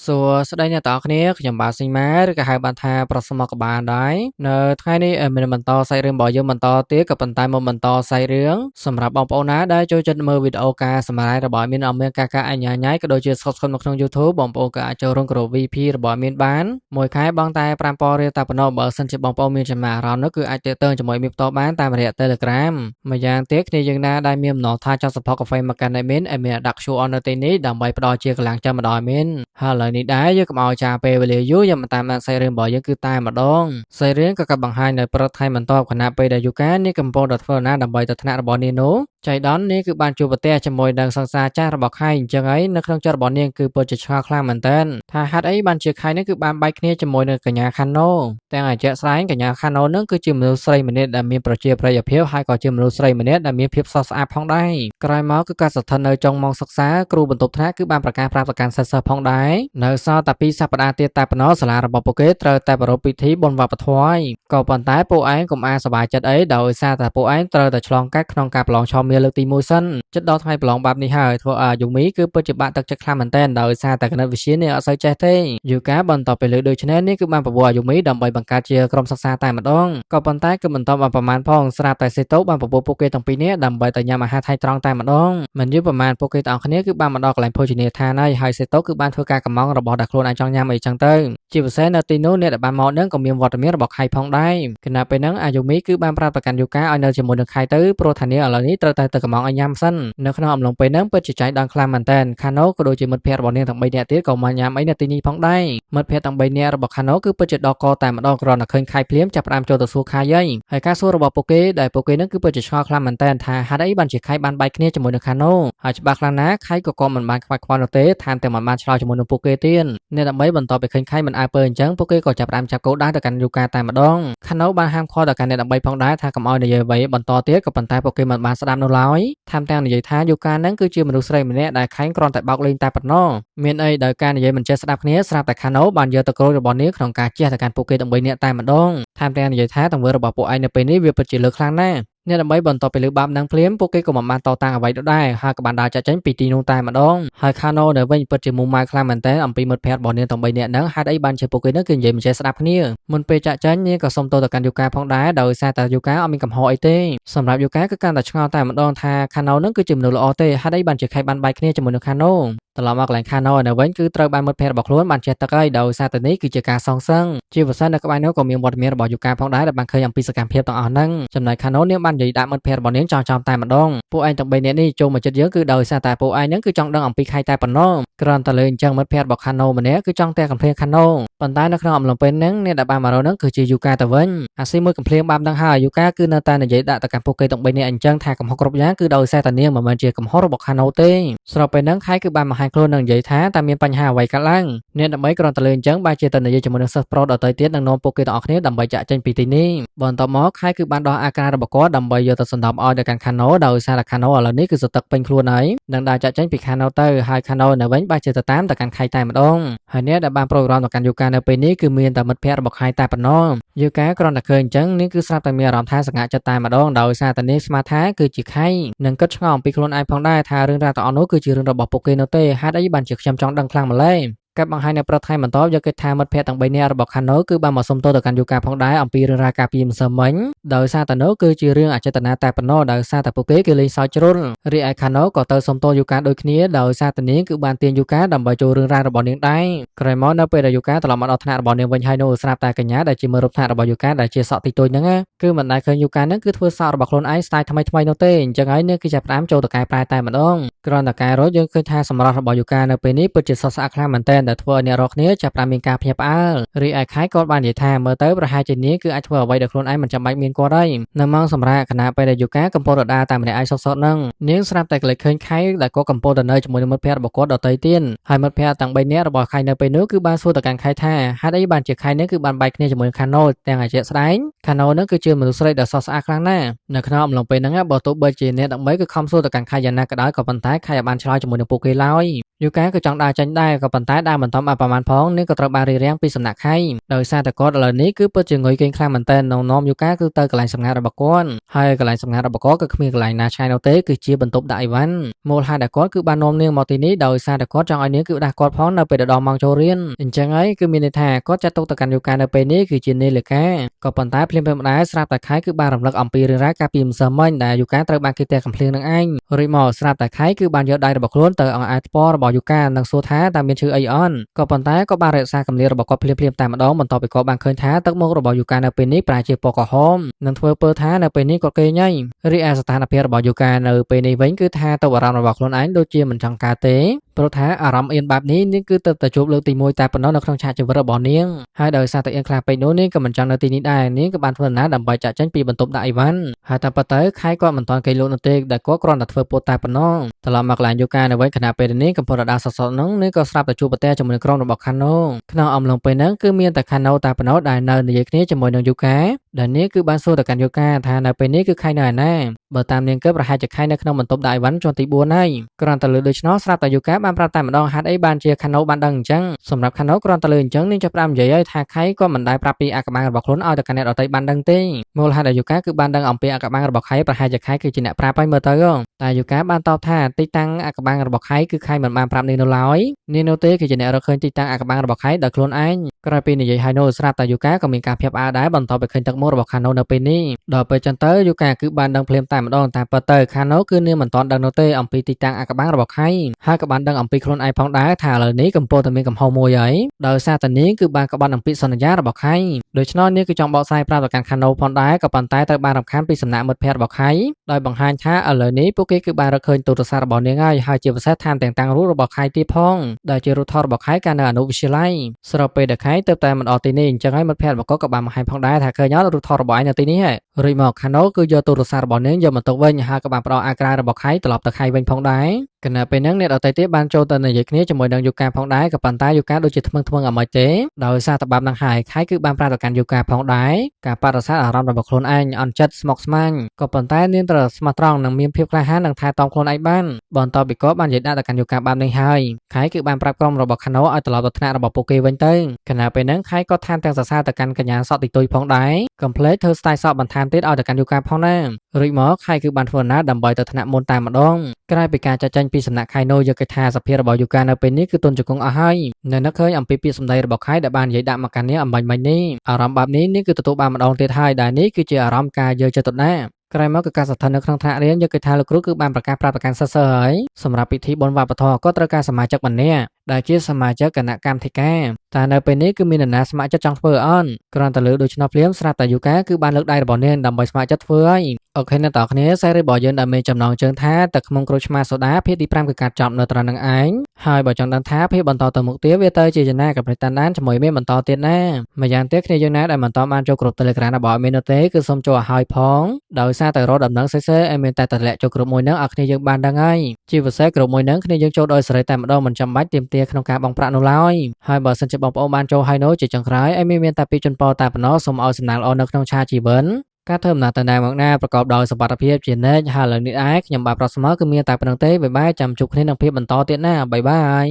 សួស្តីអ្នកទាំងអស់គ្នាខ្ញុំបាទស៊ីម៉ាឬក៏ហៅបានថាប្រុសស្មុកក៏បានដែរនៅថ្ងៃនេះមានបន្តសាច់រឿងរបស់យើងបន្តទៀតក៏ប៉ុន្តែមកបន្តសាច់រឿងសម្រាប់បងប្អូនណាដែលចូលចិត្តមើលវីដេអូការសម្រាយរបស់មានអមមានកាអញ្ញាញ៉ៃក៏ដូចជាស្កុតនៅក្នុង YouTube បងប្អូនក៏អាចចូលរួមក្រុម VP របស់មានបានមួយខែបងតែ5000រៀលតែប៉ុណ្ណោះបើសិនជាបងប្អូនមានចំណារអារម្មណ៍នោះគឺអាចទាក់ទងជាមួយមានបន្តបានតាមរយៈ Telegram ម្យ៉ាងទៀតគ្នាយើងណាដែលមានបំណងថាចង់ support cafe មកកាន់មានដាក់ QR នៅទីនេះដើម្បីផ្ដល់ជាកម្លាំងចិត្តមកដល់មានហើយឥឡូវនេះដែរយើងកុំឲ្យចាពេលវេលាយូរយើងមកតាមដានសាច់រឿងរបស់យើងគឺតែម្ដងសាច់រឿងក៏កាត់បង្ហាញនៅប្រថៃបន្តខណៈពេលដែលយូកានេះកំពុងតែធ្វើដំណើរដើម្បីទៅថ្នាក់របស់នាងនោះចៃដន្យនេះគឺបានជួបប្រទះជាមួយនឹងសង្សារចាស់របស់ខៃអញ្ចឹងហើយនៅក្នុងចិត្តរបស់នាងគឺពិតជាឆ្ងល់ខ្លាំងមែនទែនថាហេតុអីបានជាខៃនេះគឺបានបែកគ្នាជាមួយនឹងកញ្ញាខាណូទាំងអាជាក់ស្ដែងកញ្ញាខាណូនឹងគឺជាមនុស្សស្រីម្នាក់ដែលមានប្រជាប្រិយភាពហើយក៏ជាមនុស្សស្រីម្នាក់ដែលមានភាពស្រស់ស្អាតផងដែរក្រោយមកគឺការស្ថិតនៅចុងម៉ោងសិក្សាគ្រូបន្ទប់ថ្នាក់គឺបានប្រកាសប្រាប់ទៅកាន់សិស្សផងដែរនៅសល់តែ2សប្តាហ៍ទៀតតែប៉ុណ្ណោះសាលារបស់ពួកគេត្រូវតែប្រារព្ធពិធីបុណ្យវប្បធម៌ក៏ប៉ុន្តែពួកឯងកុំអាសប្បាយចិត្តអីដោយសារតែពួកឯងត្រូវតែឆ្លងកាត់ក្នុងការប្រឡងឆមាសលើកទី1សិនចិត្តដល់ថ្ងៃប្រឡងបែបនេះហើយធ្វើឲ្យយូមីគឺពិតជាបាក់ទឹកចិត្តខ្លាំងមែនទែនដោយសារតែគណិតវិទ្យានេះអត់សូវចេះទេយូកាបន្តទៅលើដូច្នេះនេះគឺបានប្រវត្តិយូមីដើម្បីបង្កើតជាក្រុមសិក្សាតែម្ដងក៏ប៉ុន្តែគឺបន្តបានប្រមាណផងស្រាប់តែសេតូបានប្រពន្ធពួកគេទាំងពីរនេះដើម្បីទៅញ៉ាំអាហារថៃត្រង់តែម្ដងមិនយូរប្រមាណពួកគេទាំងអស់គ្នាគឺបានមកដល់កន្លែងភោជនីយដ្ឋានហើយសេតូគឺបានធ្វើការកម្មង់របស់ដែលខ្លួនឯងចង់ញ៉ាំអីចឹងទៅជាពិសេសនៅទីនោះអ្នកដែលបានមកនឹងក៏មានវត្តមានរបស់ខៃផងដែរគណៈពេលហ្នឹងអាយូមីគឺបានប្រាប់ប្រកាន់យូកាឲ្យនៅជាមួយនឹងខៃទៅព្រោះថានាងឥឡូវនេះត្រូវតែទៅកម្មង់ឲ្យញ៉ាំសិននៅក្នុងអំឡុងពេលហ្នឹងពិតជាចៃដន្យខ្លាំងមែនតើខាណូក៏ដូចជាមិត្តភ័ក្តិរបស់នាងទាំង3នាក់ទៀតក៏មកញ៉ាំអីនៅទីនេះផងដែរមិត្តភ័ក្តិទាំង3នាក់របស់ខាណូគឺពិតជាដកកតែម្ដងគ្រាន់តែឃើញខៃភ្លាមចាប់ផ្ដើមចូលទៅសួរខៃហើយការសួររបស់ពួកគេដែលពួកគេហ្នឹងគឺពិតជាឆ្ងល់ខ្លាំងមែនតើថាហេតុអីបានជាខៃបានបែកគ្នាជាមួយនឹងខាណូហើយច្បាស់ខ្លាំងណាស់ខៃក៏មិនបានខ្វាច់ខ្វល់នោះទេថែមទាំងមិនបានឆ្លើយជាមួយនឹងពួកគេទៀតអ្នកដើម្បីបន្តទៅឃើញខៃមិនអើពើអញ្ចឹងពួកគេក៏ចាប់ផ្ដើមចាប់គោលដៅទៅកាន់យូកាតែម្ដងខាណូបានហាមឃាត់ទៅកាន់អ្នកដើម្បីផងដែរថាកុំឲ្យនិយាយអ្វីបន្តទៀតក៏ប៉ុន្តែពួកគេមិនបានស្ដាប់នោះឡើយថែមទាំងនិយាយថាយូកាហ្នឹងគឺជាមនុស្សស្រីម្នាក់ដែលខៃគ្រាន់តែបោកលេងតែប៉ុណ្ណោះមានអីដោយការនិយាយមិនចេះស្ដាប់គ្នាស្រាប់តែខាណូបានយកទៅក្រូចរបស់នាងក្នុងការជះទៅកាន់ពួកគេទាំង3នាក់តែម្ដងថែមទាំងនិយាយថាទង្វើរបស់ពួកឯងនៅពេលនេះវាពិតជាលើខ្លាំងណាស់អ្នកដើម្បីបន្តទៅលើបាបនឹងភ្លាមពួកគេក៏មិនបានតតាំងអ្វីដែរហើយក៏បានដើរចាក់ចេញពីទីនោះតែម្ដងហើយខាណូនៅវិញពិតជាមុំម៉ៅខ្លាំងមែនតើអំពីមិត្តភ័ក្តិរបស់នាងទាំង3នាក់ហ្នឹងហេតុអីបានជាពួកគេនឹងគឺនិយាយមិនចេះស្ដាប់គ្នាមុនពេលចាក់ចេញនាងក៏សុំទោសទៅកាន់យូកាផងដែរដោយសារតែយូកាអត់មានកំហុសអីទេសម្រាប់យូកាគឺកាន់តែឆ្ងល់តែម្ដងថាខាណូនឹងគឺជាមនុស្សល្អទេហេតុអីបានជាខៃបានបែកគ្នាជាមួយនឹងខាណូត្រឡប់មកកន្លែងខាណូនៅវិញគឺត្រូវបានមិត្តភ័ក្តិរបស់ខ្លួនបានចេះទឹកហើយដោយសារតែនេះគឺជាការសងសឹងជាពិសេសនៅក្បែរនោះក៏មានវត្តមានរបស់យូកាផងដែរដែលបានឃើញអំពីសកម្មភាពទាំងអស់ហ្នឹងចំណែកខាណូនាងបាននិយាយដាក់មិត្តភ័ក្តិរបស់នាងចោលតែម្ដងពួកឯងទាំង3នាក់នេះចូលមកចិត្តយើងគឺដោយសារតែពួកឯងហ្នឹងគឺចង់ដឹងអំពីខៃតែប៉ុណ្ណោះគ្រាន់តែលើអញ្ចឹងមិត្តភ័ក្តិរបស់ខាណូម្នាក់គឺចង់តែកំភ្លៀងខាណូប៉ុន្តែនៅក្នុងអំឡុងពេលហ្នឹងអ្នកដែលបានមករកហ្នឹងគឺជាយូកាទៅវិញអាស៊ីមួយកំភ្លៀងបាបហ្នឹងហើយយូកាគឺនៅតែនិយាយដាក់ទៅកាន់ពួកគេទាំង3នាក់អញ្ចឹងថាកំហុសគ្រប់យ៉ាងគឺដោយសារតែនាងមិនមែនជាកំហុសរបស់ខាណូទេស្របពេលហ្នឹងខៃគឺបានបង្ហាញខ្លួននឹងនិយាយថាតែមានបញ្ហាអ្វីកើតឡើងអ្នកដើម្បីគ្រាន់តែលើអញ្ចឹងបែរជាទៅនិយាយជាមួយនឹងសិស្សប្រុសដទៃទៀតនឹងនាំពួកគេទាំងអស់គ្នាដើម្បីចាក់ចេញពីទីនេះបន្ទាប់មកខៃគឺបានដោះអាការរបស់គាត់ដើម្បីយកទៅសន្សំឲ្យទៅកាន់ខាណូដោយសារតែខាណូឥឡូវនេះគឺសទឹកពេញខ្លួនហើយនឹងដើរចាក់ចេញពីខាណូទៅហើយខាណូនៅវិញបែរជាទៅតាមទៅកាន់ខៃតែម្ដងហើយអ្នកដែលបានប្រូក្រាមទៅកាន់យូកានៅពេលនេះគឺមានតែមិត្តភ័ក្តិរបស់ខៃតែប៉ុណ្ណោះយូកាគ្រាន់តែឃើញអញ្ចឹងនាងគឺស្រាប់តែមានអារម្មណ៍ថាសង្ហាចិត្តតែម្ដងដោយសារតែនាងស្មានថាគឺជាខៃនឹងគិតឆ្ងល់អំពីខ្លួនឯងផងដែរថារឿងរ៉ាវទាំងអស់នោះគឺជារឿងរបស់ពួកគេនោះទេហេតុអីបានជាខ្ញុំចង់ដឹងខ្លាំងម្ល៉េះការបង្ហាញនៅប្រថៃបន្តយកគេថាមិត្តភ័ក្តិទាំង3នាក់របស់ខាណូគឺបានមកសុំទោសទៅកាន់យូកាផងដែរអំពីរឿងរ៉ាវការពីម្សិលមិញដោយសារតែនោះគឺជារឿងអចេតនាតែប៉ុណ្ណោះដោយសារតែពួកគេលេងសើចជ្រុលរីឯខាណូក៏ទៅសុំទោសយូកាដូចគ្នាដោយសារតែនាងគឺបានទាញយូកាដើម្បីចូលរឿងរ៉ាវរបស់នាងដែរក្រោយមកនៅពេលដែលយូកាត្រឡប់មកដល់ថ្នាក់របស់នាងវិញហើយនោះស្រាប់តែកញ្ញាដែលជាមើលរូបថ្នាក់របស់យូកាដែលជាសក់តិចតួចហ្នឹងគឺមិនដែលឃើញយូកាហ្នឹងគឺធ្វើសក់របស់ខ្លួនឯងស្ទាយថ្មីនោះទេអញ្ចឹងហើយនាងគឺចាប់ផ្ដើមចូលទៅកែប្រែតែម្ដងគ្រាន់តែកែរត់យើងឃើញថាសម្រស់របស់យូកានៅពេលនេះពិតជាស្រស់ស្អាតខ្លាំងមែនទែនដែលធ្វើឲ្យអ្នករកគ្នាចាប់ផ្ដើមមានការភ្ញាក់ផ្អើលរីឯខៃក៏បាននិយាយថាមើលទៅប្រហែលជានាងគឺអាចធ្វើអ្វីដែលខ្លួនឯងមិនចាំបាច់មានគាត់ហើយនៅម៉ោងសម្រាប់គណៈពេលដែលយូកាកំពុងរដាតែម្នាក់ឯងសុខៗហ្នឹងនាងស្រាប់តែក្លែកឃើញខៃដែលក៏កំពុងទៅនៅជាមួយនឹងមិត្តភ័ក្តិរបស់គាត់ដទៃទៀតហើយមិត្តភ័ក្តិទាំង3នាក់របស់ខៃនៅពេលនោះគឺបានសួរទៅកាន់ខៃថាហេតុអីបានជាខៃនេះគឺបានបែកគ្នាជាមួយនឹងខាណូទាំងអាជាក់ស្ដែងខាណូនឹងគឺជាមនុស្សស្រីដែលស្រស់ស្អាតខ្លាំងណាស់នៅក្នុងអំឡុងពេលហ្នឹងបើទោះបីជាអ្នកទាំង3គឺខំសួរទៅកាន់ខៃយ៉ាងណាក៏ដោយក៏ប៉ុន្តែខៃអាចបានឆ្លើយជាមួយនឹងពួកគេឡើយយូកាក៏ចង់ដើរចេញដែរក៏ប៉ុន្តែដើរ បន្ទាប់មកប្រមាណផងនេះក៏ត្រូវបានរៀបរៀងពីសំណាក់ខៃដោយសារតែគាត់ឥឡូវនេះគឺពិតជាងុយគេងខ្លាំងមែនទែននាំយូកាគឺទៅកន្លែងសម្ងាត់របស់គាត់ហើយកន្លែងសម្ងាត់របស់គាត់ក៏គ្មានកន្លែងណាឆ្ងាយនោះទេគឺជាបន្ទប់ដាក់អីវ៉ាន់មូលហេតុដែលគាត់គឺបាននាំនាងមកទីនេះដោយសារតែគាត់ចង់ឲ្យនាងគឺដាស់គាត់ផងនៅពេលដល់ម៉ោងចូលរៀនអញ្ចឹងហើយគឺមានន័យថាគាត់ចាត់ទុកទៅកាន់យូកានៅពេលនេះគឺជានាឡិកាក៏ប៉ុន្តែភ្លាមៗម្ដាយស្រាប់តែខៃគឺបានរំលឹកអំពីរឿងរ៉ាវកាលពីម្សិលមិញដែលយូកាត្រូវបានគេទះកំភ្លៀងនឹងឯងរួចមកស្រាប់តែខៃគឺបានយកដៃរបស់ខ្លួនទៅអង្អែលថ្ពររបស់យូកានិងសួរថាតើមានឈឺអីអន់ក៏ប៉ុន្តែក៏បានរក្សាកម្លារបស់គាត់ភ្លាមៗតែម្ដងបន្ទាប់ពីគាត់បានឃើញថាទឹកមុខរបស់យូកានៅពេលនេះប្រែជាពណ៌ក្រហមនិងធ្វើពើថានៅពេលនេះគាត់គេងហើយរីឯស្ថានភាពរបស់យូកានៅពេលនេះវិញគឺថាទៅអារម្មណ៍របស់ខ្លួនឯងដូចជាមិនចង់កើតទេព្រោះថាអារម្មណ៍អៀនបែបនេះនាងគឺទៅតែជួបលើកទី1តែប៉ុណ្ណោះនៅក្នុងឆាកជីវិតរបស់នាងហើយដោយសារតែអៀនខ្លាំងពេកនោះនាងក៏មិនចង់នៅទីនេះដែរនាងក៏បានធ្វើដំណើរដើម្បីចាក់ចេញពីបន្ទប់ដាក់អីវ៉ាន់ហើយតែប៉ុន្តែខៃគាត់មិនទាន់គេងលក់នោះទេដែលគាត់គ្រាន់តែធ្វើពោតតែប៉ុណ្ណោះត្រឡប់មកកន្លែងយូកានៅវិញខណៈពេលនាងកំពុងរដាសសតនោះនាងក៏ស្រាប់តែជួបប្រទះជាមួយក្រុមរបស់ខាណូក្នុងអំឡុងពេលហ្នឹងគឺមានតែខាណូតែប៉ុណ្ណោះដែលនៅនិយាយគ្នាជាមួយនឹងយូកាដែលនាងគឺបានសួរទៅកាន់យូកាថានៅពេលនេះគឺខៃនៅឯណាបើតាមនាងគិតប្រហែលជាខៃនៅក្នុងបន្ទប់ដាក់អីវ៉ាន់ជាន់ទី4ហើយគ្រាន់តែលើដូច្នោះស្រាប់តែយូកាបានប្រាប់តែម្ដងហេតុអីបានជាខាណូបានដឹងអញ្ចឹងសម្រាប់ខាណូគ្រាន់តែលើអញ្ចឹងនាងចាប់ផ្ដើមនិយាយឲ្យថាខៃក៏មិនដែលប្រាប់ពីអាកបាំងរបស់ខ្លួនឲ្យទៅកាន់អ្នកដទៃបានដឹងទេមូលហេតុដែលយូកាគឺបានដឹងអំពីអាកបាំងរបស់ខៃប្រហែលជាខៃគឺជាអ្នកប្រាប់ឲ្យមើលទៅតែយូកាបានតបថាទីតាំងអាកបាំងរបស់ខៃគឺខៃមិនបានប្រាប់នាងនៅឡើយនាងនោះទេគឺជាអ្នករកឃើញទីតាំងអាកបាំងរបស់ខៃដោយខ្លួនឯងក្រោយពីនិយាយឲ្យនោះស្រាប់តែយូកាក៏មានការភ្ញាក់ផ្អើលដែរបន្ទាប់ពីឃើញទឹកមុខរបស់ខាណូនៅពេលនេះដល់ពេលចឹងទៅយូកាគឺបានដឹងភ្លាមតែម្ដងតែប៉ុន្តែខាណូគឺនាងមិនទាន់ដឹងនោះទេអំពីទីតាំងអាកបាំងរបស់ខៃហើយក៏បានដឹងអំពីខ្លួនឯងផងដែរថាឥឡូវនេះកំពុងតែមានកំហុសមួយហើយដោយសារតែនាងគឺបានក្បត់អំពីសន្យារបស់ខៃដូច្នោះនាងគឺចង់បកស្រាយប្រាប់ទៅកាន់ខាណូផងដែរក៏ប៉ុន្តែត្រូវបានរំខានពីសំណាក់មិត្តភ័ក្តិរបស់ខៃដោយបង្ហាញថាឥឡូវនេះពួកគេគឺបានរកឃើញទូរស័ព្ទរបស់នាងហើយជាពិសេសថែមទាំងតាំងរូបរបស់ខៃទៀតផងដែលជារូបថតរបស់ខៃកាលនៅអនុវិទ្យាល័យស្របពេលដែលខៃទៅតែមិនអត់ទីនេះអញ្ចឹងហើយមិត្តភ័ក្តិរបស់គាត់ក៏បានបង្ហាញផងដែរថាឃើញរូបថតរបស់ឯងនៅទីនេះហើយរួចមកខាណូគឺយកទូរស័ព្ទរបស់នាងយកមកទុកវិញហើយក៏បានផ្ដល់អាក្រៅរបស់ខៃត្រឡប់ទៅខៃវិញផងដែរគណៈពេលហ្នឹងអ្នកដទៃទៀតបានចូលទៅនិយាយគ្នាជាមួយនឹងយូកាផងដែរក៏ប៉ុន្តែយូកាដូចជាធ្មឹងអ្ហ្មិចទេដោយសារតែបាបនឹងហើយខៃគឺបានប្រាប់ទៅកាន់យូកាផងដែរការបដិសេធអារម្មណ៍របស់ខ្លួនឯងអន់ចិត្តស្មុគស្មាញក៏ប៉ុន្តែនាងត្រូវស្មោះត្រង់និងមានភាពក្លាហាននឹងថែទាំខ្លួនឯងបានបន្ទាប់ពីគាត់បាននិយាយដាក់ទៅកាន់យូកាបែបនេះហើយខៃគឺបានប្រាប់ក្រុមរបស់ខាណូឲ្យត្រឡប់ទៅថ្នាក់របស់ពួកគេវិញទៅគណៈពេលហ្នឹងខៃក៏ថែមទាំងសរសើរទៅកាន់កញ្ញាសក់ទីទុយផងដែរកុំភ្លេចធ្វើស្ទាយសក់បន្ថែមទៀតឲ្យទៅកាន់យូកាផងណារួចមកខៃគឺបានធ្វើដំណើរដើម្បីទៅថ្នាក់មុនតែម្ដងក្រោយពីការចាត់ចែងពីសំណាក់ខៃណូយកគេថាសភាពរបស់យូកានៅពេលនេះគឺទន់ជង្គង់អស់ហើយនៅនឹកឃើញអំពីពាក្យសម្ដីរបស់ខៃដែលបាននិយាយដាក់មកកាន់នាងអំបញ្ញមិញនេះអារម្មណ៍បែបនេះនាងគឺទទួលបានម្ដងទៀតហើយដែលនេះគឺជាអារម្មណ៍ការយកចិត្តទុកដាក់ក្រោយមកគឺការស្ថិតនៅក្នុងថ្នាក់រៀនយកគេថាលោកគ្រូគឺបានប្រកាសប្រាប់ប្រកាន់សិស្សហើយសម្រាប់ពិធីបុណ្យវប្បធម៌ក៏ត្រូវការសមាជិកម្នាក់ដែលជាសមាជិកគណៈកម្មធិការតែនៅពេលនេះគឺមាននរណាស្ម័គ្រចិត្តចង់ធ្វើអន់គ្រាន់តែលើដូច្នោះភ្លាមស្រាប់តែយូកាគឺបានលើកដៃរបស់នាងដើម្បីស្ម័គ្រចិត្តធ្វើហើយអូខេអ្នកនរគ្នាសេរីរបស់យើងដែលមានចំណងជើងថាទឹកខ្មុំក្រូចឆ្មាសូដាភាគទី5គឺការចប់នៅត្រង់នឹងឯងហើយបើចង់ដឹងថាភាគបន្តទៅមុខទៀតវាទៅជាយ៉ាងណាក៏ប្រតិតាមជាមួយមានបន្តទៀតណាម្យ៉ាងទៀតគ្នាយើងណាដែលបន្តបានចូលក្រុម Telegram របស់មាននោះទេគឺសូមចូលឲ្យផងដោយសារតែរកដំណឹងសេសឲ្យមានតែតម្លាក់ចូលក្រុមមួយហ្នឹងឲ្យគ្នាយើងបានដឹងហើយជាពិសេសក្រុមមួយហ្នឹងគ្នាយើងចូលដោយសេរីតែម្ដងមិនចាំបាច់ទាមទារក្នុងការបង់ប្រាក់នោះឡើយហើយបើសិនជាបងប្អូនបានចូលហើយនោះជាចុងក្រោយឲ្យមានតែពីជូនពរតែប៉ុណ្ណោះសូមឲ្យសំណាងល្អនៅក្នុងឆាកជីវិតការធ្វើដំណើរទៅណាមកណាប្រកបដោយសុវត្ថិភាពជានិច្ចហើយឥឡូវនេះឯងខ្ញុំបាទប្រុសស្មើគឺមានតែប៉ុណ្្នឹងទេបាយបាយចាំជួបគ្នានឹងភាពបន្តទៀតណាបាយបាយ